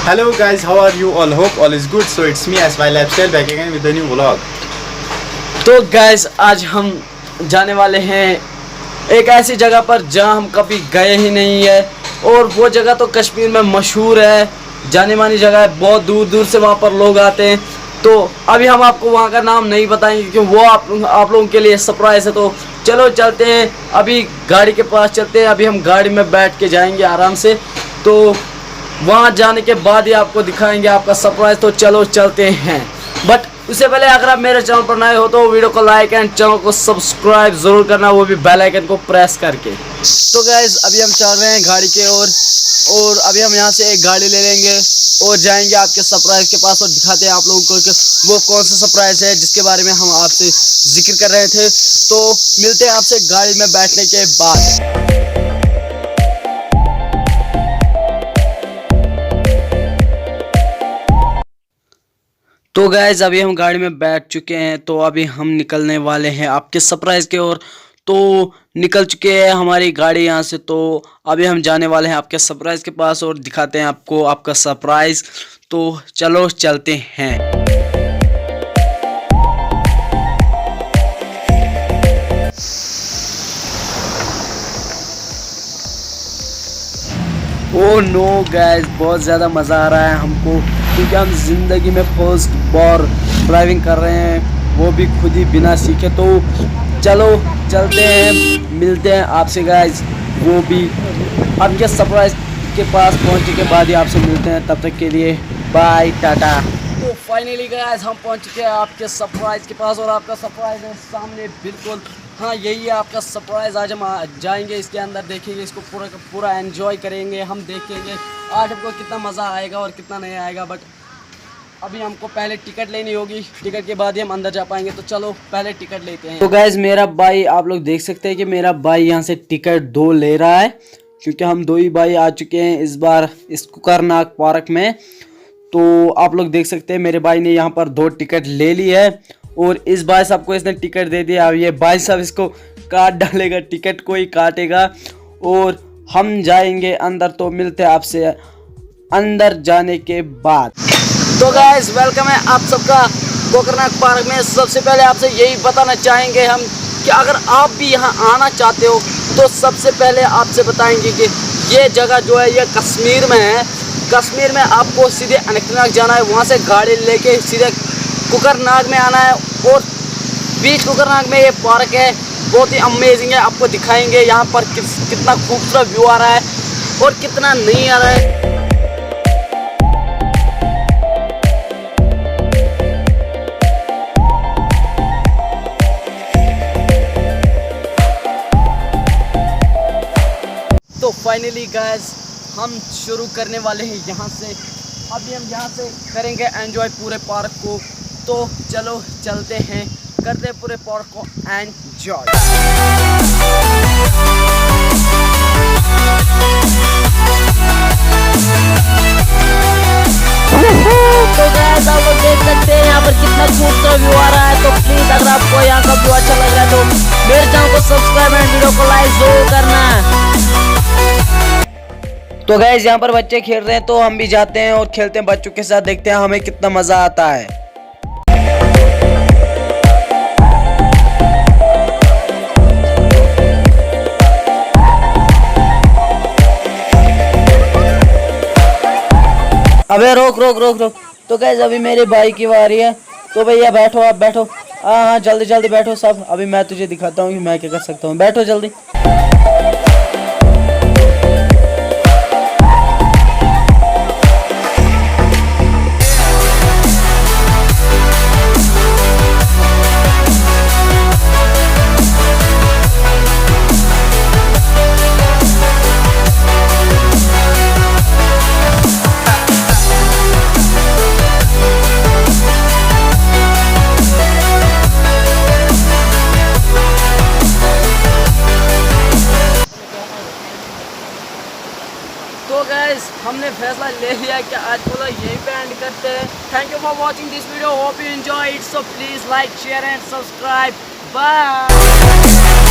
Hello guys, how are you all? Hope all is good. So it's me SY Lifestyle back again with a new vlog. तो guys आज हम जाने वाले हैं एक ऐसी जगह पर जहां हम कभी गए ही नहीं है और वो जगह तो कश्मीर में मशहूर है, जानी मानी जगह है। बहुत दूर दूर से वहां पर लोग आते हैं। तो अभी हम आपको वहां का नाम नहीं बताएंगे क्योंकि वो आप लोगों के लिए सरप्राइज है। तो चलो चलते हैं, अभी गाड़ी के पास चलते हैं। अभी हम गाड़ी में बैठ के जाएंगे आराम से, तो वहां जाने के बाद ही आपको दिखाएंगे आपका सरप्राइज। तो चलो चलते हैं, बट उससे पहले अगर आप मेरे चैनल पर नए हो तो वीडियो को लाइक एंड चैनल को सब्सक्राइब जरूर करना, वो भी बेल आइकन को प्रेस करके। तो गाइस अभी हम चल रहे हैं गाड़ी के ओर और अभी हम यहाँ से एक गाड़ी ले लेंगे और जाएंगे आपके सरप्राइज के पास और दिखाते हैं आप लोगों को कि वो कौन सा सरप्राइज है जिसके बारे में हम आपसे जिक्र कर रहे थे। तो मिलते हैं आपसे गाड़ी में बैठने के बाद। तो गाइज अभी हम गाड़ी में बैठ चुके हैं, तो अभी हम निकलने वाले हैं आपके सरप्राइज के ओर। तो निकल चुके हैं हमारी गाड़ी यहाँ से, तो अभी हम जाने वाले हैं आपके सरप्राइज के पास और दिखाते हैं आपको आपका सरप्राइज। तो चलो चलते हैं। ओह नो गाइस, बहुत ज़्यादा मज़ा आ रहा है हमको क्योंकि हम ज़िंदगी में फर्स्ट बार ड्राइविंग कर रहे हैं, वो भी खुद ही बिना सीखे। तो चलो चलते हैं, मिलते हैं आपसे गाइस, वो भी आपके सरप्राइज के पास पहुंचने के बाद ही आपसे मिलते हैं। तब तक के लिए बाय टाटा। तो फाइनली गाइस हम पहुंच चुके हैं आपके सरप्राइज के पास और आपका सरप्राइज है सामने बिल्कुल। हाँ यही है आपका सरप्राइज। आज हम जाएंगे इसके अंदर, देखेंगे इसको पूरा का पूरा एंजॉय करेंगे। हम देखेंगे आज हमको कितना मज़ा आएगा और कितना नहीं आएगा, बट अभी हमको पहले टिकट लेनी होगी, टिकट के बाद ही हम अंदर जा पाएंगे। तो चलो पहले टिकट लेते हैं। तो गाइज मेरा भाई, आप लोग देख सकते हैं कि मेरा भाई यहाँ से टिकट 2 ले रहा है क्योंकि हम 2 ही भाई आ चुके हैं इस बार इस कुकरनाग पार्क में। तो आप लोग देख सकते हैं मेरे भाई ने यहाँ पर 2 टिकट ले ली है और इस भाई साहब को इसने टिकट दे दिया। अब ये भाई साहब इसको काट डालेगा, टिकट को ही काटेगा और हम जाएंगे अंदर। तो मिलते हैं आपसे अंदर जाने के बाद। तो गाइस वेलकम है आप सबका कुकरनाग पार्क में। सबसे पहले आपसे यही बताना चाहेंगे हम कि अगर आप भी यहाँ आना चाहते हो तो सबसे पहले आपसे बताएंगे कि ये जगह जो है ये कश्मीर में है। कश्मीर में आपको सीधे अनंतनाग जाना है, वहाँ से गाड़ी लेके सीधे कुकरनाग में आना है और बीच कुकरनाग में ये पार्क है, बहुत ही अमेजिंग है। आपको दिखाएंगे यहाँ पर कितना खूबसूरत व्यू आ रहा है और कितना नहीं आ रहा है। तो फाइनली गाइस हम शुरू करने वाले हैं यहाँ से। अभी हम यहाँ से करेंगे एंजॉय पूरे पार्क को। तो चलो चलते हैं, करते हैं पूरे पार्क को एंजॉय। तो गाइस आप लोग देख सकते हैं यहाँ पर कितना खूबसूरत व्यू आ रहा है। तो प्लीज अगर आपको यहाँ का व्यू अच्छा लग रहा है तो मेरे चैनल को सब्सक्राइब एंड वीडियो को लाइक जरूर करना। तो गाइस यहाँ पर बच्चे खेल रहे हैं, तो हम भी जाते हैं और खेलते हैं बच्चों के साथ, देखते हैं हमें कितना मजा आता है। अबे रोक रोक रोक रोक। तो गाइस अभी मेरे भाई की बारी है, तो भैया बैठो, आप बैठो। हाँ हाँ जल्दी जल्दी बैठो सब। अभी मैं तुझे दिखाता हूँ कि मैं क्या कर सकता हूँ। बैठो जल्दी। तो गाइस हमने फैसला ले लिया कि आज को तो यहीं पे एंड करते हैं। Thank you for watching this video, hope you enjoy it. So please like share and subscribe. Bye.